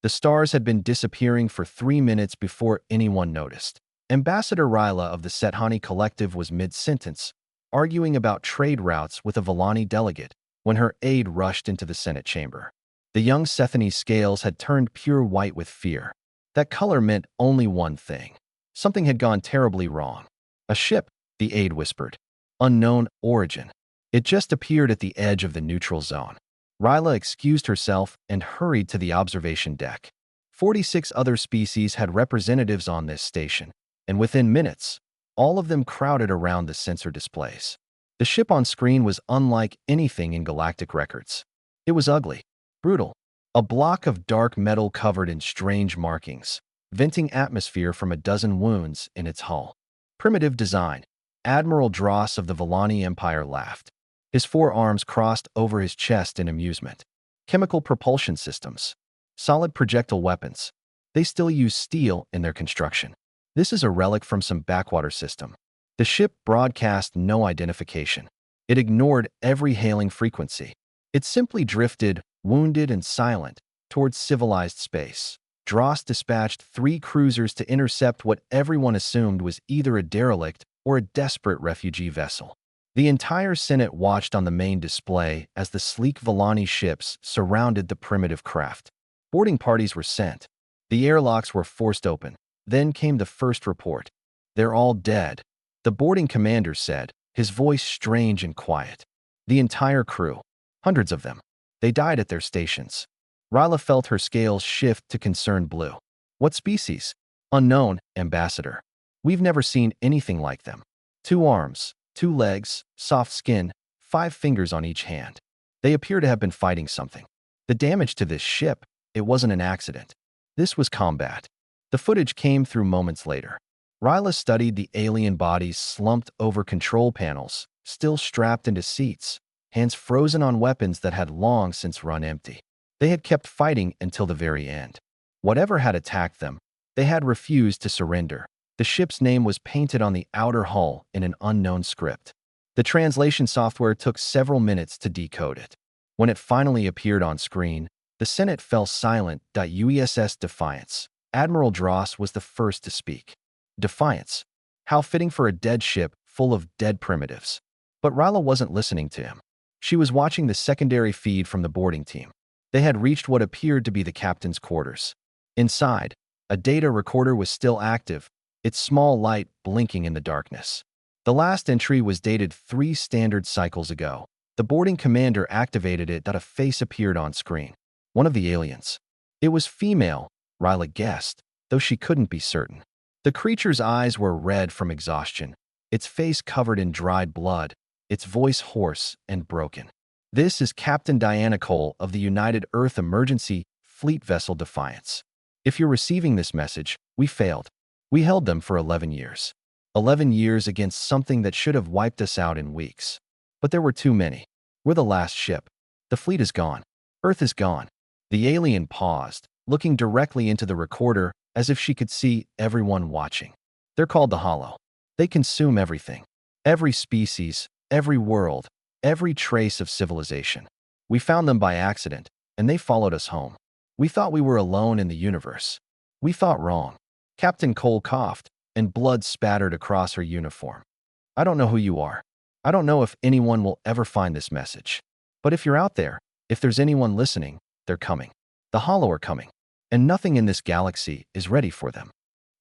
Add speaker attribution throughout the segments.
Speaker 1: The stars had been disappearing for 3 minutes before anyone noticed. Ambassador Ryla of the Sethani Collective was mid-sentence, arguing about trade routes with a Volani delegate, when her aide rushed into the Senate chamber. The young Sethani scales had turned pure white with fear. That color meant only one thing. Something had gone terribly wrong. A ship, the aide whispered. Unknown origin. It just appeared at the edge of the neutral zone. Ryla excused herself and hurried to the observation deck. 46 other species had representatives on this station, and within minutes, all of them crowded around the sensor displays. The ship on screen was unlike anything in galactic records. It was ugly, brutal, a block of dark metal covered in strange markings, venting atmosphere from a dozen wounds in its hull. Primitive design. Admiral Dross of the Volani Empire laughed. His forearms crossed over his chest in amusement. Chemical propulsion systems. Solid projectile weapons. They still use steel in their construction. This is a relic from some backwater system. The ship broadcast no identification. It ignored every hailing frequency. It simply drifted, wounded and silent, towards civilized space. Dross dispatched 3 cruisers to intercept what everyone assumed was either a derelict or a desperate refugee vessel. The entire Senate watched on the main display as the sleek Volani ships surrounded the primitive craft. Boarding parties were sent. The airlocks were forced open. Then came the first report. "They're all dead," the boarding commander said, his voice strange and quiet. The entire crew. Hundreds of them. They died at their stations. Ryla felt her scales shift to concerned blue. "What species?" "Unknown, Ambassador. We've never seen anything like them. 2 arms, 2 legs, soft skin, 5 fingers on each hand. They appear to have been fighting something. The damage to this ship, it wasn't an accident. This was combat." The footage came through moments later. Ryla studied the alien bodies slumped over control panels, still strapped into seats, hands frozen on weapons that had long since run empty. They had kept fighting until the very end. Whatever had attacked them, they had refused to surrender. The ship's name was painted on the outer hull in an unknown script. The translation software took several minutes to decode it. When it finally appeared on screen, the Senate fell silent. USS Defiance. Admiral Dross was the first to speak. Defiance. How fitting for a dead ship full of dead primitives. But Ryla wasn't listening to him. She was watching the secondary feed from the boarding team. They had reached what appeared to be the captain's quarters. Inside, a data recorder was still active, its small light blinking in the darkness. The last entry was dated 3 standard cycles ago. The boarding commander activated it. A face appeared on screen. One of the aliens. It was female, Ryla guessed, though she couldn't be certain. The creature's eyes were red from exhaustion, its face covered in dried blood, its voice hoarse and broken. "This is Captain Diana Cole of the United Earth Emergency Fleet Vessel Defiance. If you're receiving this message, we failed. We held them for 11 years. 11 years against something that should have wiped us out in weeks. But there were too many. We're the last ship. The fleet is gone. Earth is gone." The alien paused, looking directly into the recorder as if she could see everyone watching. "They're called the Hollow. They consume everything. Every species, every world, every trace of civilization. We found them by accident, and they followed us home. We thought we were alone in the universe. We thought wrong." Captain Cole coughed, and blood spattered across her uniform. "I don't know who you are. I don't know if anyone will ever find this message. But if you're out there, if there's anyone listening, they're coming. The Hollow are coming. And nothing in this galaxy is ready for them."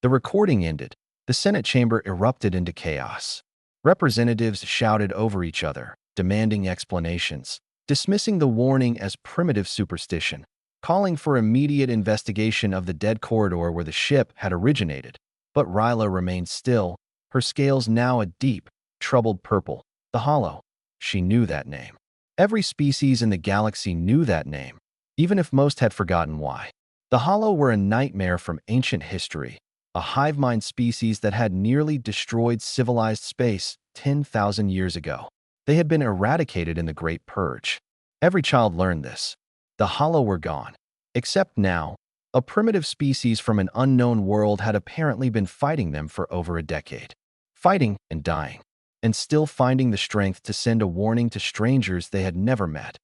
Speaker 1: The recording ended. The Senate chamber erupted into chaos. Representatives shouted over each other, demanding explanations, dismissing the warning as primitive superstition, calling for immediate investigation of the dead corridor where the ship had originated. But Ryla remained still, her scales now a deep, troubled purple. The Hollow. She knew that name. Every species in the galaxy knew that name, even if most had forgotten why. The Hollow were a nightmare from ancient history, a hive mind species that had nearly destroyed civilized space 10,000 years ago. They had been eradicated in the Great Purge. Every child learned this. The Hollow were gone. Except now, a primitive species from an unknown world had apparently been fighting them for over a decade. Fighting and dying, and still finding the strength to send a warning to strangers they had never met.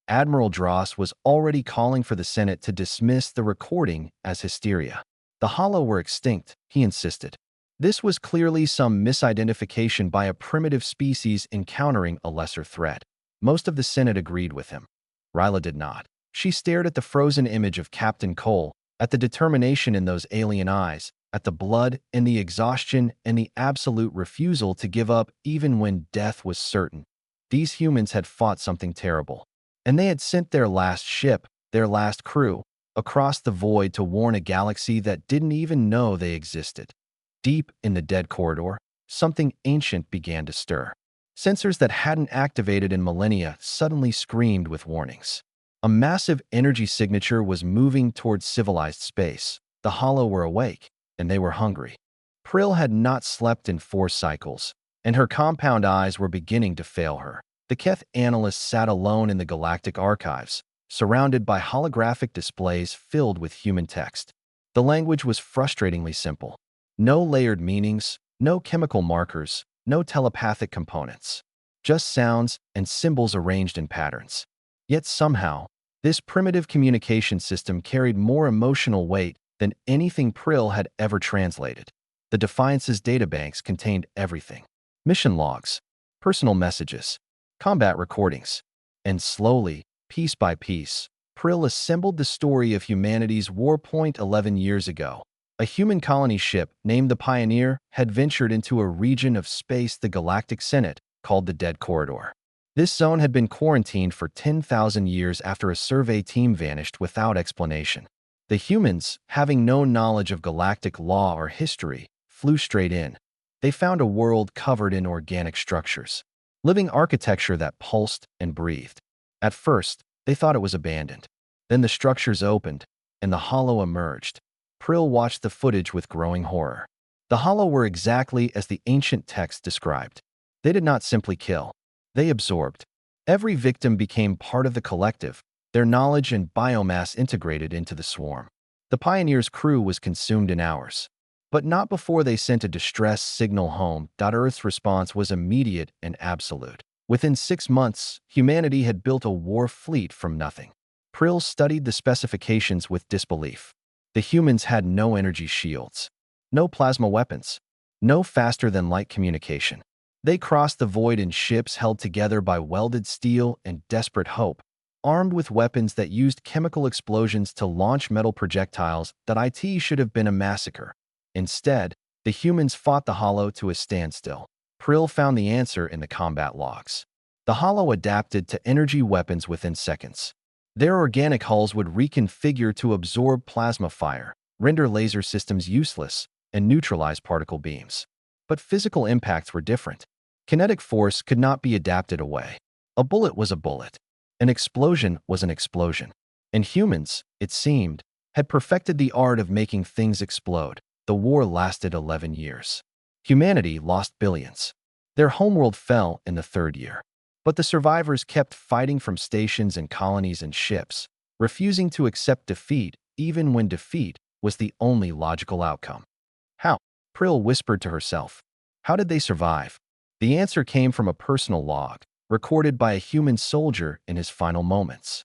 Speaker 1: Admiral Dross was already calling for the Senate to dismiss the recording as hysteria. The Hollow were extinct, he insisted. This was clearly some misidentification by a primitive species encountering a lesser threat. Most of the Senate agreed with him. Ryla did not. She stared at the frozen image of Captain Cole, at the determination in those alien eyes, at the blood and the exhaustion and the absolute refusal to give up even when death was certain. These humans had fought something terrible. And they had sent their last ship, their last crew, across the void to warn a galaxy that didn't even know they existed. Deep in the dead corridor, something ancient began to stir. Sensors that hadn't activated in millennia suddenly screamed with warnings. A massive energy signature was moving towards civilized space. The Hollow were awake, and they were hungry. Prill had not slept in 4 cycles, and her compound eyes were beginning to fail her. The Keth analyst sat alone in the Galactic archives, surrounded by holographic displays filled with human text. The language was frustratingly simple. No layered meanings, no chemical markers, no telepathic components. Just sounds and symbols arranged in patterns. Yet somehow, this primitive communication system carried more emotional weight than anything Prill had ever translated. The Defiance's databanks contained everything. Mission logs, personal messages, combat recordings. And slowly, piece by piece, Prill assembled the story of humanity's warpoint 11 years ago. A human colony ship named the Pioneer had ventured into a region of space the Galactic Senate called the Dead Corridor. This zone had been quarantined for 10,000 years after a survey team vanished without explanation. The humans, having no knowledge of galactic law or history, flew straight in. They found a world covered in organic structures, living architecture that pulsed and breathed. At first, they thought it was abandoned. Then the structures opened, and the Hollow emerged. Prill watched the footage with growing horror. The Hollow were exactly as the ancient text described. They did not simply kill. They absorbed. Every victim became part of the collective, their knowledge and biomass integrated into the swarm. The Pioneer's crew was consumed in hours. But not before they sent a distress signal home. Earth's response was immediate and absolute. Within 6 months, humanity had built a war fleet from nothing. Prill studied the specifications with disbelief. The humans had no energy shields, no plasma weapons, no faster-than-light communication. They crossed the void in ships held together by welded steel and desperate hope, armed with weapons that used chemical explosions to launch metal projectiles. It should have been a massacre. Instead, the humans fought the Hollow to a standstill. Prill found the answer in the combat logs. The Hollow adapted to energy weapons within seconds. Their organic hulls would reconfigure to absorb plasma fire, render laser systems useless, and neutralize particle beams. But physical impacts were different. Kinetic force could not be adapted away. A bullet was a bullet. An explosion was an explosion. And humans, it seemed, had perfected the art of making things explode. The war lasted 11 years. Humanity lost billions. Their homeworld fell in the 3rd year. But the survivors kept fighting from stations and colonies and ships, refusing to accept defeat even when defeat was the only logical outcome. How? Prill whispered to herself. How did they survive? The answer came from a personal log, recorded by a human soldier in his final moments.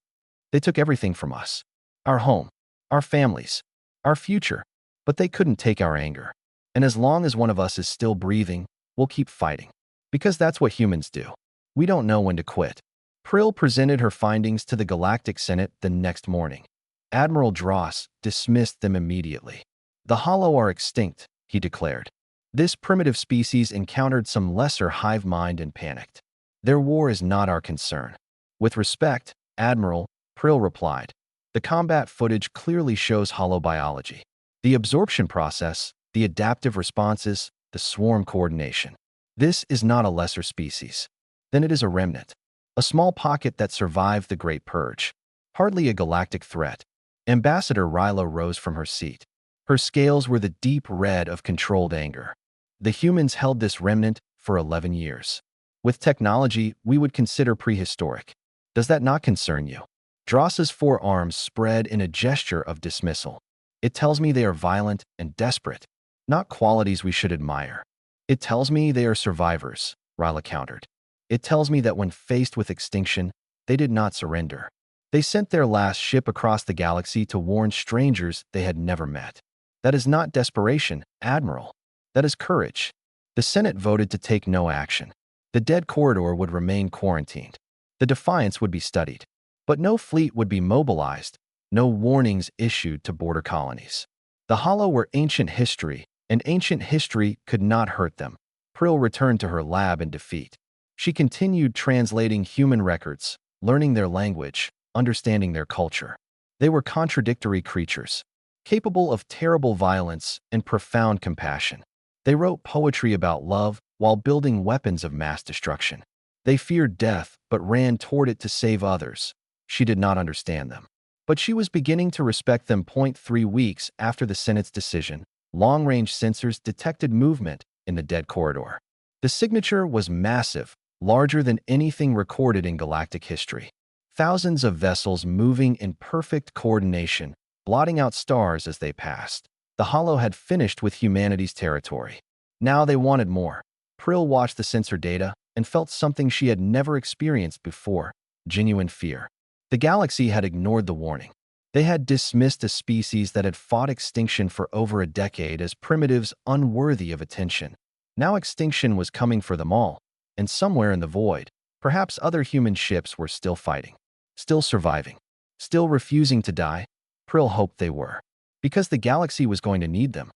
Speaker 1: They took everything from us. Our home, our families, our future. But they couldn't take our anger. And as long as one of us is still breathing, we'll keep fighting. Because that's what humans do. We don't know when to quit. Prill presented her findings to the Galactic Senate the next morning. Admiral Dross dismissed them immediately. The Hollow are extinct, he declared. This primitive species encountered some lesser hive mind and panicked. Their war is not our concern. With respect, Admiral, Prill replied. The combat footage clearly shows Hollow biology. The absorption process, the adaptive responses, the swarm coordination. This is not a lesser species. Then it is a remnant. A small pocket that survived the Great Purge. Hardly a galactic threat. Ambassador Ryla rose from her seat. Her scales were the deep red of controlled anger. The humans held this remnant for 11 years. With technology we would consider prehistoric. Does that not concern you? Dross's 4 arms spread in a gesture of dismissal. It tells me they are violent and desperate, not qualities we should admire. It tells me they are survivors, Ryla countered. It tells me that when faced with extinction, they did not surrender. They sent their last ship across the galaxy to warn strangers they had never met. That is not desperation, Admiral. That is courage. The Senate voted to take no action. The dead corridor would remain quarantined. The Defiance would be studied. But no fleet would be mobilized, no warnings issued to border colonies. The Hollow were ancient history, and ancient history could not hurt them. Prill returned to her lab in defeat. She continued translating human records, learning their language, understanding their culture. They were contradictory creatures, capable of terrible violence and profound compassion. They wrote poetry about love while building weapons of mass destruction. They feared death but ran toward it to save others. She did not understand them. But she was beginning to respect them. 3 weeks after the Senate's decision, long-range sensors detected movement in the dead corridor. The signature was massive, larger than anything recorded in galactic history. Thousands of vessels moving in perfect coordination, blotting out stars as they passed. The Hollow had finished with humanity's territory. Now they wanted more. Prill watched the sensor data and felt something she had never experienced before: genuine fear. The galaxy had ignored the warning. They had dismissed a species that had fought extinction for over a decade as primitives unworthy of attention. Now extinction was coming for them all, and somewhere in the void, perhaps other human ships were still fighting, still surviving, still refusing to die. Prill hoped they were, because the galaxy was going to need them.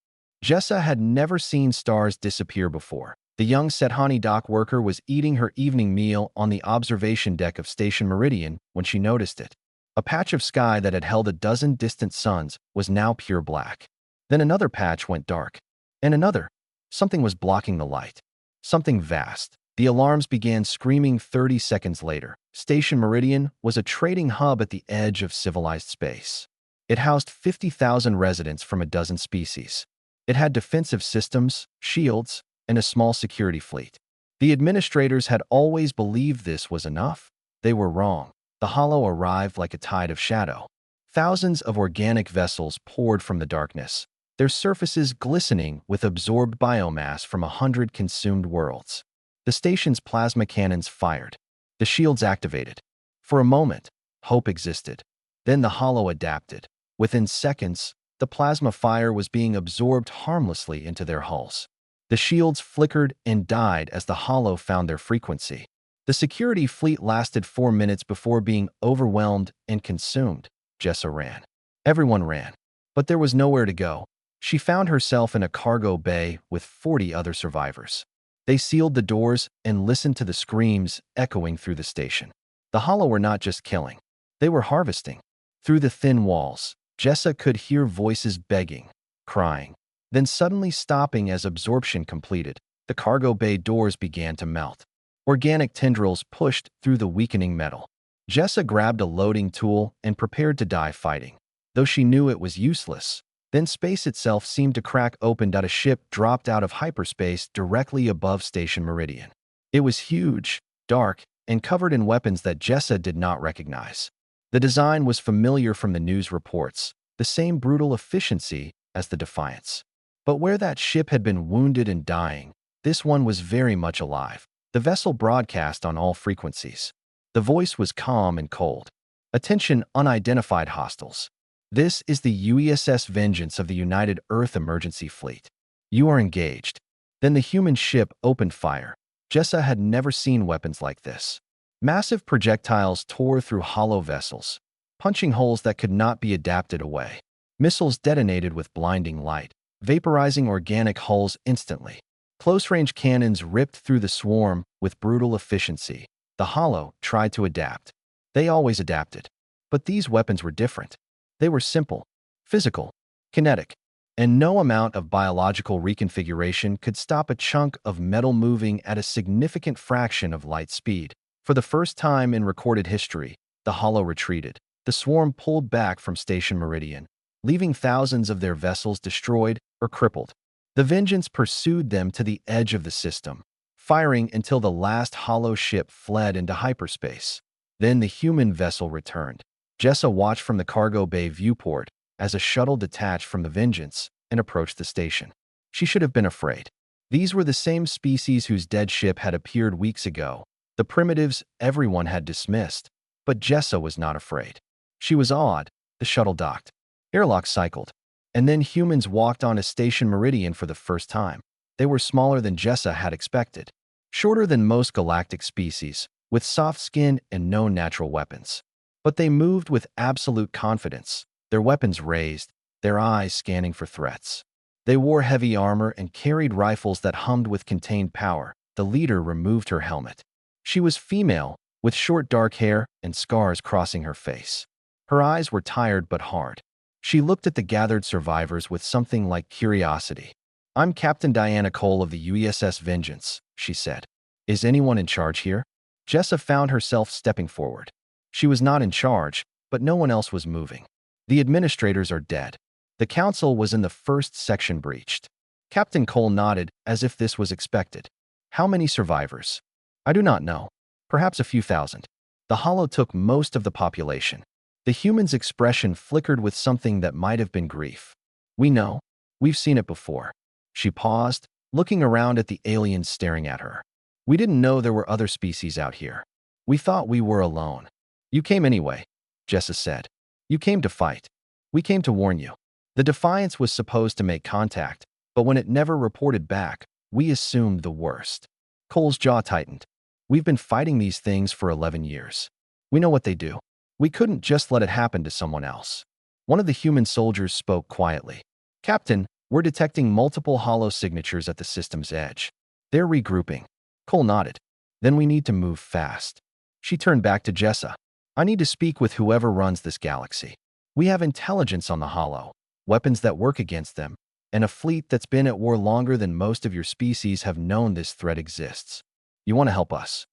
Speaker 1: Jessa had never seen stars disappear before. The young Sethani dock worker was eating her evening meal on the observation deck of Station Meridian when she noticed it. A patch of sky that had held a dozen distant suns was now pure black. Then another patch went dark. And another. Something was blocking the light. Something vast. The alarms began screaming 30 seconds later. Station Meridian was a trading hub at the edge of civilized space. It housed 50,000 residents from a dozen species. It had defensive systems, shields, and a small security fleet. The administrators had always believed this was enough. They were wrong. The Hollow arrived like a tide of shadow. Thousands of organic vessels poured from the darkness, their surfaces glistening with absorbed biomass from 100 consumed worlds. The station's plasma cannons fired. The shields activated. For a moment, hope existed. Then the Hollow adapted. Within seconds, the plasma fire was being absorbed harmlessly into their hulls. The shields flickered and died as the Hollow found their frequency. The security fleet lasted 4 minutes before being overwhelmed and consumed. Jessa ran. Everyone ran. But there was nowhere to go. She found herself in a cargo bay with 40 other survivors. They sealed the doors and listened to the screams echoing through the station. The Hollow were not just killing. They were harvesting. Through the thin walls, Jessa could hear voices begging, crying, then suddenly stopping as absorption completed. The cargo bay doors began to melt. Organic tendrils pushed through the weakening metal. Jessa grabbed a loading tool and prepared to die fighting, though she knew it was useless. Then space itself seemed to crack open. A ship dropped out of hyperspace directly above Station Meridian. It was huge, dark, and covered in weapons that Jessa did not recognize. The design was familiar from the news reports, the same brutal efficiency as the Defiance. But where that ship had been wounded and dying, this one was very much alive. The vessel broadcast on all frequencies. The voice was calm and cold. Attention, unidentified hostiles. This is the UESS Vengeance of the United Earth Emergency Fleet. You are engaged. Then the human ship opened fire. Jessa had never seen weapons like this. Massive projectiles tore through hollow vessels, punching holes that could not be adapted away. Missiles detonated with blinding light, vaporizing organic hulls instantly. Close-range cannons ripped through the swarm with brutal efficiency. The Hollow tried to adapt. They always adapted. But these weapons were different. They were simple, physical, kinetic, and no amount of biological reconfiguration could stop a chunk of metal moving at a significant fraction of light speed. For the first time in recorded history, the Hollow retreated. The swarm pulled back from Station Meridian, leaving thousands of their vessels destroyed or crippled. The Vengeance pursued them to the edge of the system, firing until the last Hollow ship fled into hyperspace. Then the human vessel returned. Jessa watched from the cargo bay viewport as a shuttle detached from the Vengeance and approached the station. She should have been afraid. These were the same species whose dead ship had appeared weeks ago. The primitives everyone had dismissed. But Jessa was not afraid. She was awed. The shuttle docked. Airlock cycled. And then humans walked on a station meridian for the first time. They were smaller than Jessa had expected. Shorter than most galactic species, with soft skin and no natural weapons. But they moved with absolute confidence, their weapons raised, their eyes scanning for threats. They wore heavy armor and carried rifles that hummed with contained power. The leader removed her helmet. She was female, with short dark hair and scars crossing her face. Her eyes were tired but hard. She looked at the gathered survivors with something like curiosity. "I'm Captain Diana Cole of the USS Vengeance," she said. "Is anyone in charge here?" Jessa found herself stepping forward. She was not in charge, but no one else was moving. "The administrators are dead." The council was in the first section breached. Captain Cole nodded as if this was expected. "How many survivors?" "I do not know. Perhaps a few thousand." The Hollow took most of the population. The human's expression flickered with something that might have been grief. "We know. We've seen it before." She paused, looking around at the aliens staring at her. "We didn't know there were other species out here. We thought we were alone." "You came anyway," Jessa said. "You came to fight. We came to warn you." The Defiance was supposed to make contact, but when it never reported back, we assumed the worst. Cole's jaw tightened. "We've been fighting these things for 11 years. We know what they do. We couldn't just let it happen to someone else." One of the human soldiers spoke quietly. "Captain, we're detecting multiple hollow signatures at the system's edge. They're regrouping." Cole nodded. "Then we need to move fast." She turned back to Jessa. "I need to speak with whoever runs this galaxy. We have intelligence on the Hollow, weapons that work against them, and a fleet that's been at war longer than most of your species have known this threat exists. You want to help us?"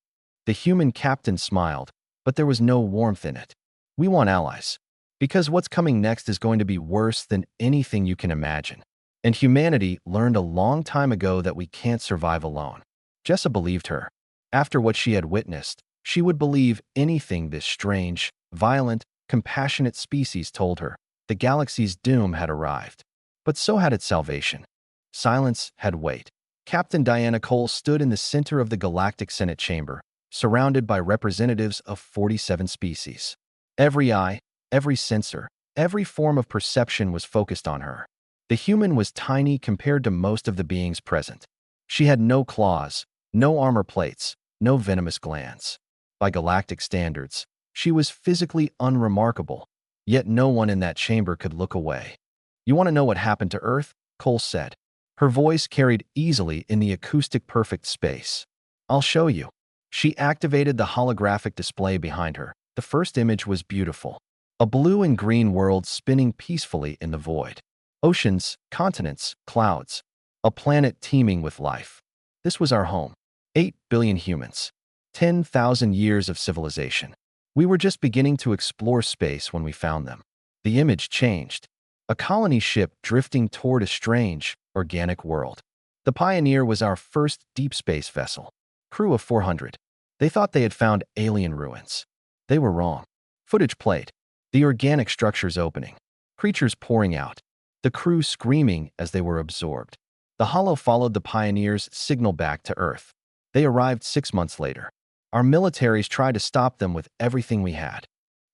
Speaker 1: The human captain smiled, but there was no warmth in it. "We want allies. Because what's coming next is going to be worse than anything you can imagine. And humanity learned a long time ago that we can't survive alone." Jessa believed her. After what she had witnessed, she would believe anything this strange, violent, compassionate species told her. The galaxy's doom had arrived. But so had its salvation. Silence had weight. Captain Diana Cole stood in the center of the Galactic Senate chamber, surrounded by representatives of 47 species. Every eye, every sensor, every form of perception was focused on her. The human was tiny compared to most of the beings present. She had no claws, no armor plates, no venomous glands. By galactic standards, she was physically unremarkable, yet no one in that chamber could look away. "You want to know what happened to Earth?" Cole said. Her voice carried easily in the acoustic-perfect space. "I'll show you." She activated the holographic display behind her. The first image was beautiful. A blue and green world spinning peacefully in the void. Oceans, continents, clouds. A planet teeming with life. This was our home. 8 billion humans. 10,000 years of civilization. We were just beginning to explore space when we found them. The image changed. A colony ship drifting toward a strange, organic world. The Pioneer was our first deep space vessel. Crew of 400. They thought they had found alien ruins. They were wrong. Footage played. The organic structures opening. Creatures pouring out. The crew screaming as they were absorbed. The Hollow followed the Pioneer's signal back to Earth. They arrived 6 months later. Our militaries tried to stop them with everything we had.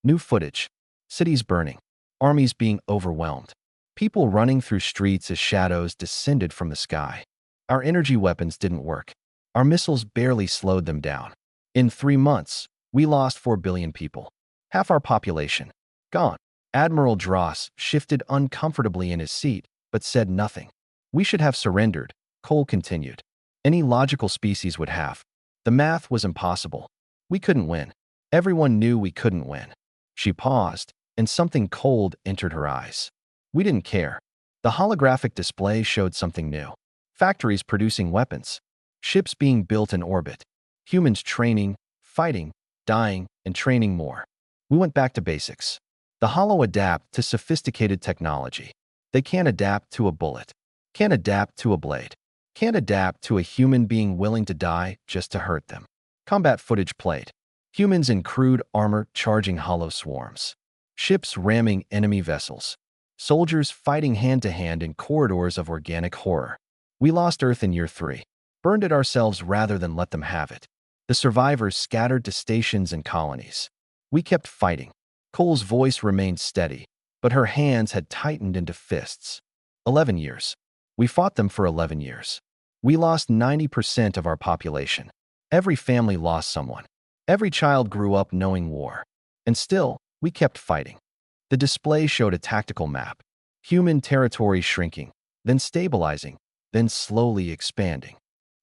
Speaker 1: New footage. Cities burning. Armies being overwhelmed. People running through streets as shadows descended from the sky. Our energy weapons didn't work. Our missiles barely slowed them down. In 3 months, we lost 4 billion people. Half our population. Gone. Admiral Dross shifted uncomfortably in his seat, but said nothing. "We should have surrendered," Cole continued. "Any logical species would have. The math was impossible. We couldn't win. Everyone knew we couldn't win." She paused, and something cold entered her eyes. We didn't care. The holographic display showed something new. Factories producing weapons. Ships being built in orbit. Humans training, fighting, dying, and training more. We went back to basics. The Hollow adapt to sophisticated technology. They can't adapt to a bullet. Can't adapt to a blade. Can't adapt to a human being willing to die just to hurt them. Combat footage played. Humans in crude armor charging hollow swarms. Ships ramming enemy vessels. Soldiers fighting hand-to-hand in corridors of organic horror. We lost Earth in year 3. Burned it ourselves rather than let them have it. The survivors scattered to stations and colonies. We kept fighting. Cole's voice remained steady, but her hands had tightened into fists. 11 years. We fought them for 11 years. We lost 90% of our population. Every family lost someone. Every child grew up knowing war. And still, we kept fighting. The display showed a tactical map. Human territory shrinking, then stabilizing, then slowly expanding.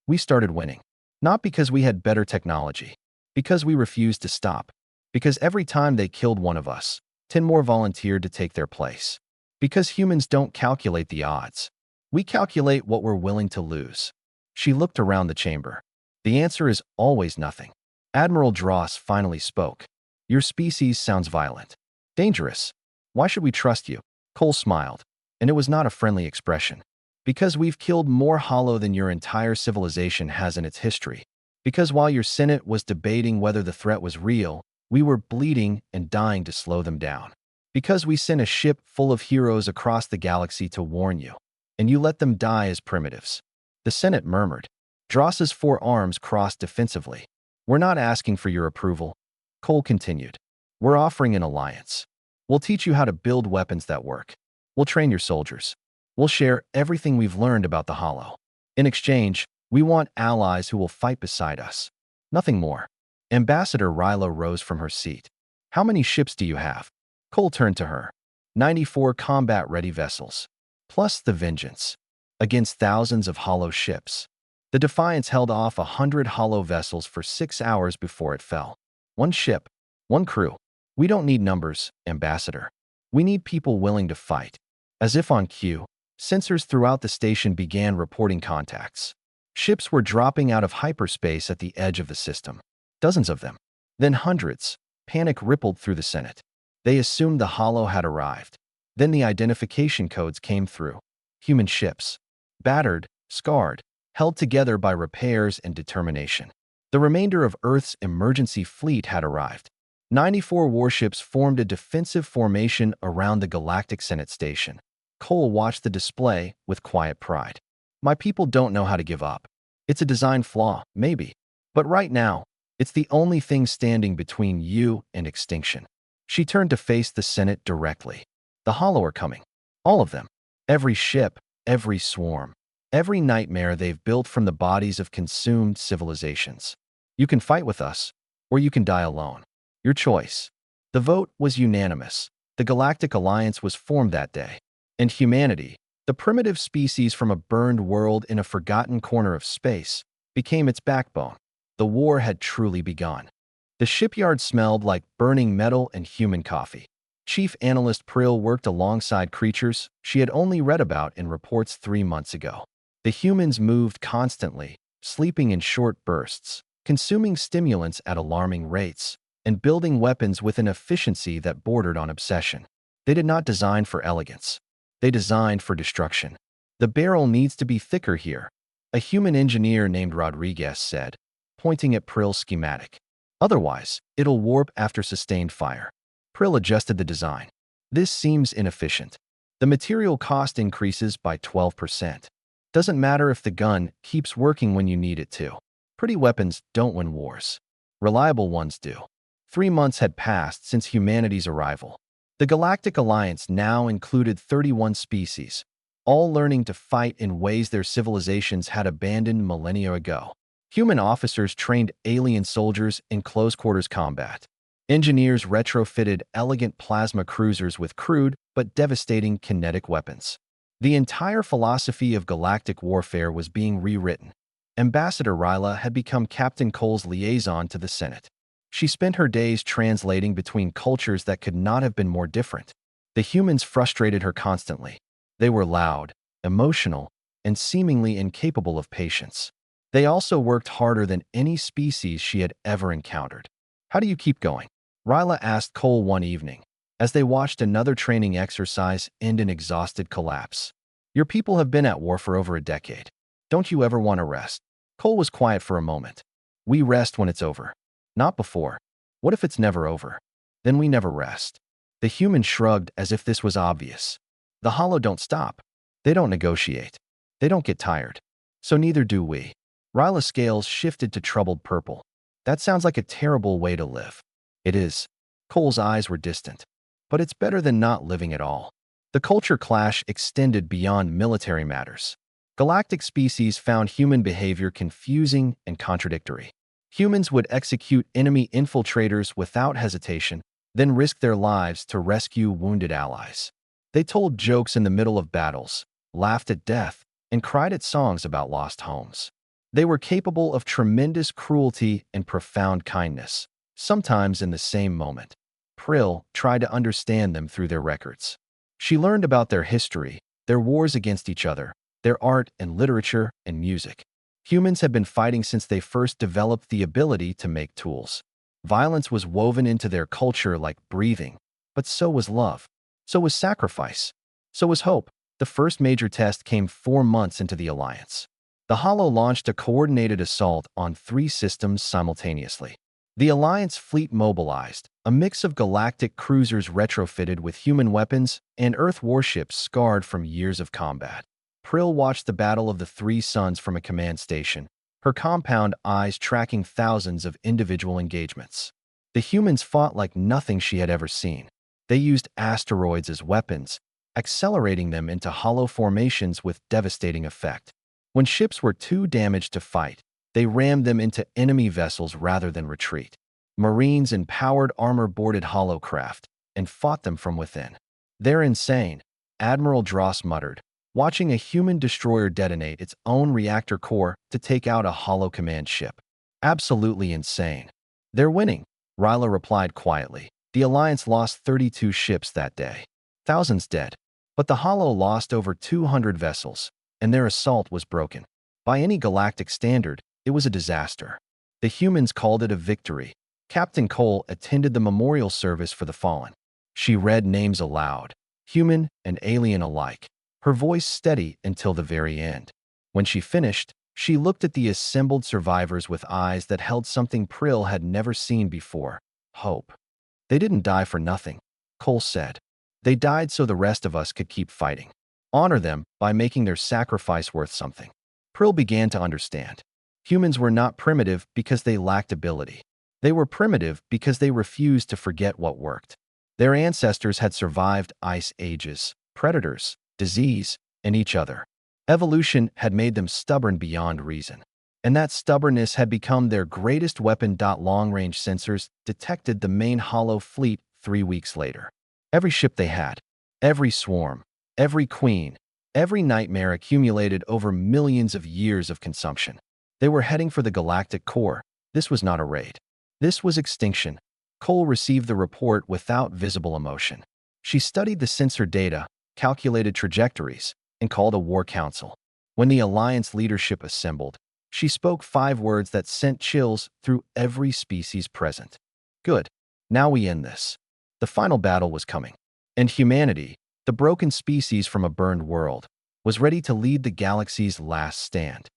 Speaker 1: We started winning. Not because we had better technology, because we refused to stop. Because every time they killed one of us, 10 more volunteered to take their place. Because humans don't calculate the odds. We calculate what we're willing to lose. She looked around the chamber. The answer is always nothing. Admiral Dross finally spoke. Your species sounds violent. Dangerous. Why should we trust you? Cole smiled, and it was not a friendly expression. Because we've killed more hollow than your entire civilization has in its history. Because while your Senate was debating whether the threat was real, we were bleeding and dying to slow them down. Because we sent a ship full of heroes across the galaxy to warn you, and you let them die as primitives. The Senate murmured. Dross's 4 arms crossed defensively. We're not asking for your approval. Cole continued. We're offering an alliance. We'll teach you how to build weapons that work. We'll train your soldiers. We'll share everything we've learned about the Hollow. In exchange, we want allies who will fight beside us. Nothing more. Ambassador Ryla rose from her seat. How many ships do you have? Cole turned to her. 94 combat-ready vessels. Plus the Vengeance. Against thousands of Hollow ships. The Defiance held off 100 Hollow vessels for 6 hours before it fell. 1 ship. 1 crew. We don't need numbers, Ambassador. We need people willing to fight. As if on cue, sensors throughout the station began reporting contacts. Ships were dropping out of hyperspace at the edge of the system. Dozens of them. Then hundreds. Panic rippled through the Senate. They assumed the Hollow had arrived. Then the identification codes came through. Human ships. Battered, scarred, held together by repairs and determination. The remainder of Earth's emergency fleet had arrived. 94 warships formed a defensive formation around the Galactic Senate station. Cole watched the display with quiet pride. My people don't know how to give up. It's a design flaw, maybe. But right now, it's the only thing standing between you and extinction. She turned to face the Senate directly. The Hollow are coming. All of them. Every ship, every swarm, every nightmare they've built from the bodies of consumed civilizations. You can fight with us, or you can die alone. Your choice. The vote was unanimous. The Galactic Alliance was formed that day. And humanity, the primitive species from a burned world in a forgotten corner of space, became its backbone. The war had truly begun. The shipyard smelled like burning metal and human coffee. Chief Analyst Prill worked alongside creatures she had only read about in reports 3 months ago. The humans moved constantly, sleeping in short bursts, consuming stimulants at alarming rates, and building weapons with an efficiency that bordered on obsession. They did not design for elegance. They designed for destruction. The barrel needs to be thicker here, a human engineer named Rodriguez said, pointing at Prill's schematic. Otherwise, it'll warp after sustained fire. Prill adjusted the design. This seems inefficient. The material cost increases by 12%. Doesn't matter if the gun keeps working when you need it to. Pretty weapons don't win wars. Reliable ones do. 3 months had passed since humanity's arrival. The Galactic Alliance now included 31 species, all learning to fight in ways their civilizations had abandoned millennia ago. Human officers trained alien soldiers in close-quarters combat. Engineers retrofitted elegant plasma cruisers with crude but devastating kinetic weapons. The entire philosophy of galactic warfare was being rewritten. Ambassador Ryla had become Captain Cole's liaison to the Senate. She spent her days translating between cultures that could not have been more different. The humans frustrated her constantly. They were loud, emotional, and seemingly incapable of patience. They also worked harder than any species she had ever encountered. How do you keep going? Ryla asked Cole one evening, as they watched another training exercise end in exhausted collapse. Your people have been at war for over a decade. Don't you ever want to rest? Cole was quiet for a moment. We rest when it's over. Not before. What if it's never over? Then we never rest. The human shrugged as if this was obvious. The Hollow don't stop. They don't negotiate. They don't get tired. So neither do we. Ryla's scales shifted to troubled purple. That sounds like a terrible way to live. It is. Cole's eyes were distant. But it's better than not living at all. The culture clash extended beyond military matters. Galactic species found human behavior confusing and contradictory. Humans would execute enemy infiltrators without hesitation, then risk their lives to rescue wounded allies. They told jokes in the middle of battles, laughed at death, and cried at songs about lost homes. They were capable of tremendous cruelty and profound kindness, sometimes in the same moment. Prill tried to understand them through their records. She learned about their history, their wars against each other, their art and literature and music. Humans had been fighting since they first developed the ability to make tools. Violence was woven into their culture like breathing, but so was love. So was sacrifice. So was hope. The first major test came 4 months into the alliance. The Hollow launched a coordinated assault on 3 systems simultaneously. The Alliance fleet mobilized, a mix of galactic cruisers retrofitted with human weapons and Earth warships scarred from years of combat. Prill watched the Battle of the 3 Suns from a command station, her compound eyes tracking thousands of individual engagements. The humans fought like nothing she had ever seen. They used asteroids as weapons, accelerating them into hollow formations with devastating effect. When ships were too damaged to fight, they rammed them into enemy vessels rather than retreat. Marines in powered armor boarded hollow craft and fought them from within. "They're insane," Admiral Dross muttered, watching a human destroyer detonate its own reactor core to take out a hollow command ship. "Absolutely insane." "They're winning," Ryla replied quietly. The Alliance lost 32 ships that day. Thousands dead. But the Hollow lost over 200 vessels, and their assault was broken. By any galactic standard, it was a disaster. The humans called it a victory. Captain Cole attended the memorial service for the fallen. She read names aloud, human and alien alike, her voice steady until the very end. When she finished, she looked at the assembled survivors with eyes that held something Prill had never seen before: hope. "They didn't die for nothing," Cole said. "They died so the rest of us could keep fighting. Honor them by making their sacrifice worth something." Prill began to understand. Humans were not primitive because they lacked ability. They were primitive because they refused to forget what worked. Their ancestors had survived ice ages, predators, disease, and each other. Evolution had made them stubborn beyond reason. And that stubbornness had become their greatest weapon. Long-range sensors detected the main Hollow fleet 3 weeks later. Every ship they had, every swarm, every queen, every nightmare accumulated over millions of years of consumption. They were heading for the galactic core. This was not a raid. This was extinction. Cole received the report without visible emotion. She studied the sensor data, calculated trajectories, and called a war council. When the Alliance leadership assembled, she spoke 5 words that sent chills through every species present. "Good. Now we end this." The final battle was coming. And humanity, the broken species from a burned world, was ready to lead the galaxy's last stand.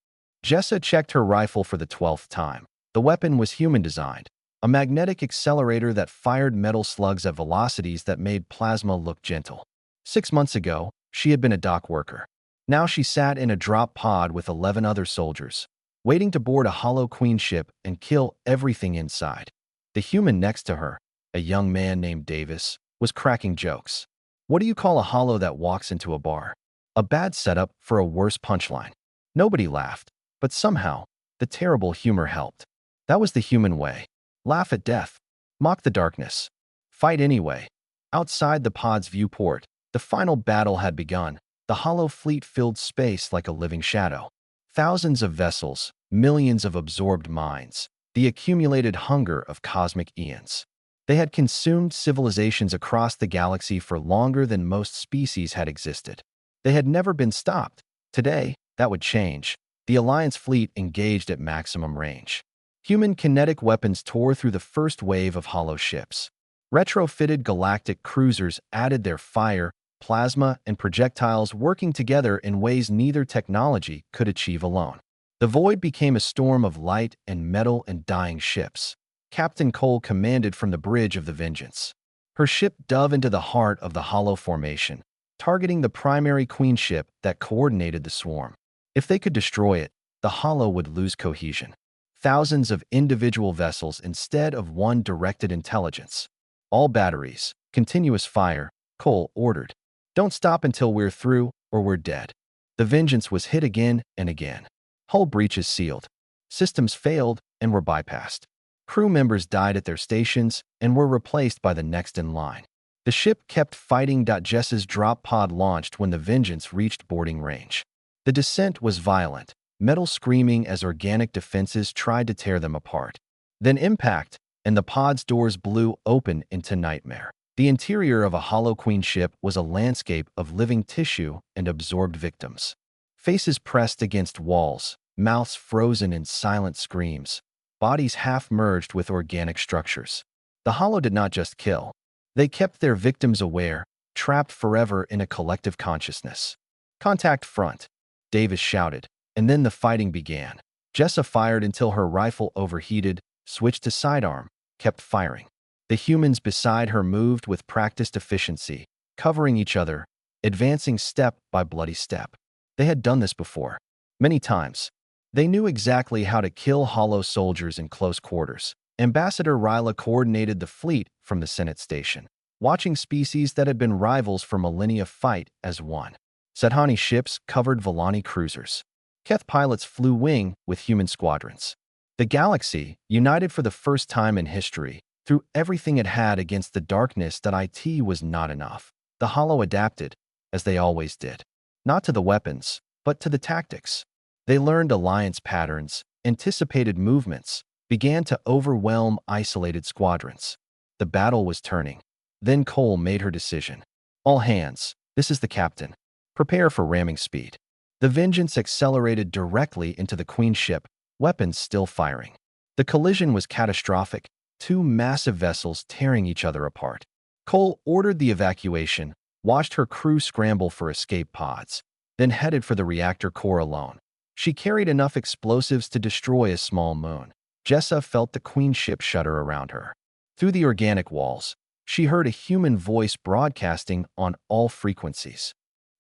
Speaker 1: Jessa checked her rifle for the 12th time. The weapon was human-designed, a magnetic accelerator that fired metal slugs at velocities that made plasma look gentle. 6 months ago, she had been a dock worker. Now she sat in a drop pod with 11 other soldiers, waiting to board a Hollow Queen ship and kill everything inside. The human next to her, a young man named Davis, was cracking jokes. "What do you call a Hollow that walks into a bar?" A bad setup for a worse punchline. Nobody laughed, but somehow, the terrible humor helped. That was the human way. Laugh at death. Mock the darkness. Fight anyway. Outside the pod's viewport, the final battle had begun. The Hollow fleet filled space like a living shadow. Thousands of vessels, millions of absorbed minds, the accumulated hunger of cosmic eons. They had consumed civilizations across the galaxy for longer than most species had existed. They had never been stopped. Today, that would change. The Alliance fleet engaged at maximum range. Human kinetic weapons tore through the first wave of Hollow ships. Retrofitted galactic cruisers added their fire, plasma, and projectiles, working together in ways neither technology could achieve alone. The void became a storm of light and metal and dying ships. Captain Cole commanded from the bridge of the Vengeance. Her ship dove into the heart of the Hollow formation, targeting the primary queen ship that coordinated the swarm. If they could destroy it, the Hollow would lose cohesion. Thousands of individual vessels instead of one directed intelligence. All batteries. Continuous fire, Cole ordered. Don't stop until we're through, or we're dead. The Vengeance was hit again and again. Hull breaches sealed. Systems failed and were bypassed. Crew members died at their stations and were replaced by the next in line. The ship kept fighting. Jess's drop pod launched when the Vengeance reached boarding range. The descent was violent, metal screaming as organic defenses tried to tear them apart. Then impact, and the pod's doors blew open into nightmare. The interior of a Hollow Queen ship was a landscape of living tissue and absorbed victims. Faces pressed against walls, mouths frozen in silent screams, bodies half-merged with organic structures. The Hollow did not just kill. They kept their victims aware, trapped forever in a collective consciousness. "Contact front," Davis shouted, and then the fighting began. Jessa fired until her rifle overheated, switched to sidearm, kept firing. The humans beside her moved with practiced efficiency, covering each other, advancing step by bloody step. They had done this before, many times. They knew exactly how to kill Hollow soldiers in close quarters. Ambassador Ryla coordinated the fleet from the Senate station, watching species that had been rivals for millennia fight as one. Sedhani ships covered Volani cruisers. Keth pilots flew wing with human squadrons. The galaxy, united for the first time in history, threw everything it had against the darkness that IT was not enough. The Hollow adapted, as they always did. Not to the weapons, but to the tactics. They learned alliance patterns, anticipated movements, began to overwhelm isolated squadrons. The battle was turning. Then Cole made her decision. "All hands, this is the captain. Prepare for ramming speed." The Vengeance accelerated directly into the Queen ship, weapons still firing. The collision was catastrophic, two massive vessels tearing each other apart. Cole ordered the evacuation, watched her crew scramble for escape pods, then headed for the reactor core alone. She carried enough explosives to destroy a small moon. Jessa felt the Queen ship shudder around her. Through the organic walls, she heard a human voice broadcasting on all frequencies.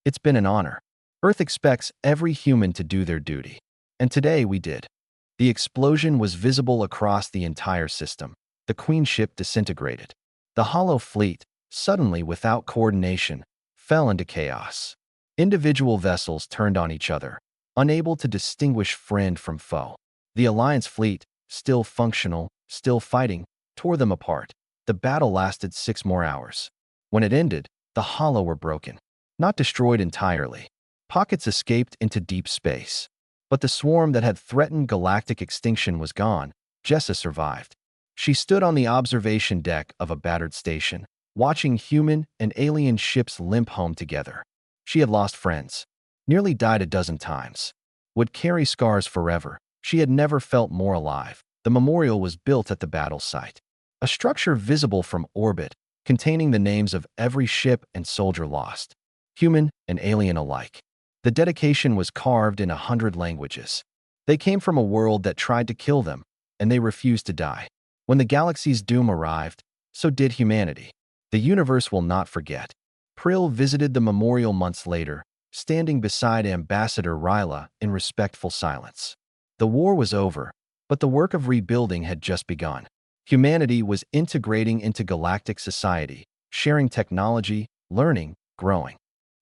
Speaker 1: "It's been an honor. Earth expects every human to do their duty. And today we did." The explosion was visible across the entire system. The Queen ship disintegrated. The Hollow fleet, suddenly without coordination, fell into chaos. Individual vessels turned on each other, unable to distinguish friend from foe. The Alliance fleet, still functional, still fighting, tore them apart. The battle lasted 6 more hours. When it ended, the Hollow were broken. Not destroyed entirely. Pockets escaped into deep space. But the swarm that had threatened galactic extinction was gone. Jessa survived. She stood on the observation deck of a battered station, watching human and alien ships limp home together. She had lost friends, nearly died a dozen times, would carry scars forever. She had never felt more alive. The memorial was built at the battle site, a structure visible from orbit, containing the names of every ship and soldier lost, human and alien alike. The dedication was carved in 100 languages. They came from a world that tried to kill them, and they refused to die. When the galaxy's doom arrived, so did humanity. The universe will not forget. Prill visited the memorial months later, standing beside Ambassador Ryla in respectful silence. The war was over, but the work of rebuilding had just begun. Humanity was integrating into galactic society, sharing technology, learning, growing.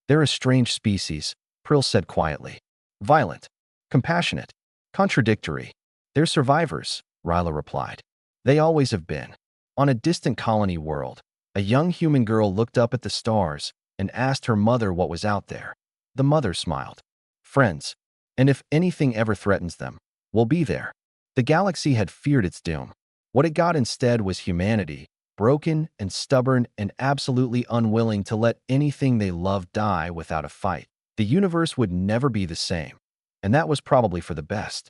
Speaker 1: "They're a strange species," Prill said quietly. "Violent, compassionate, contradictory. They're survivors," Ryla replied. "They always have been." On a distant colony world, a young human girl looked up at the stars and asked her mother what was out there. The mother smiled. "Friends. And if anything ever threatens them, we'll be there." The galaxy had feared its doom. What it got instead was humanity, broken and stubborn and absolutely unwilling to let anything they loved die without a fight. The universe would never be the same, and that was probably for the best.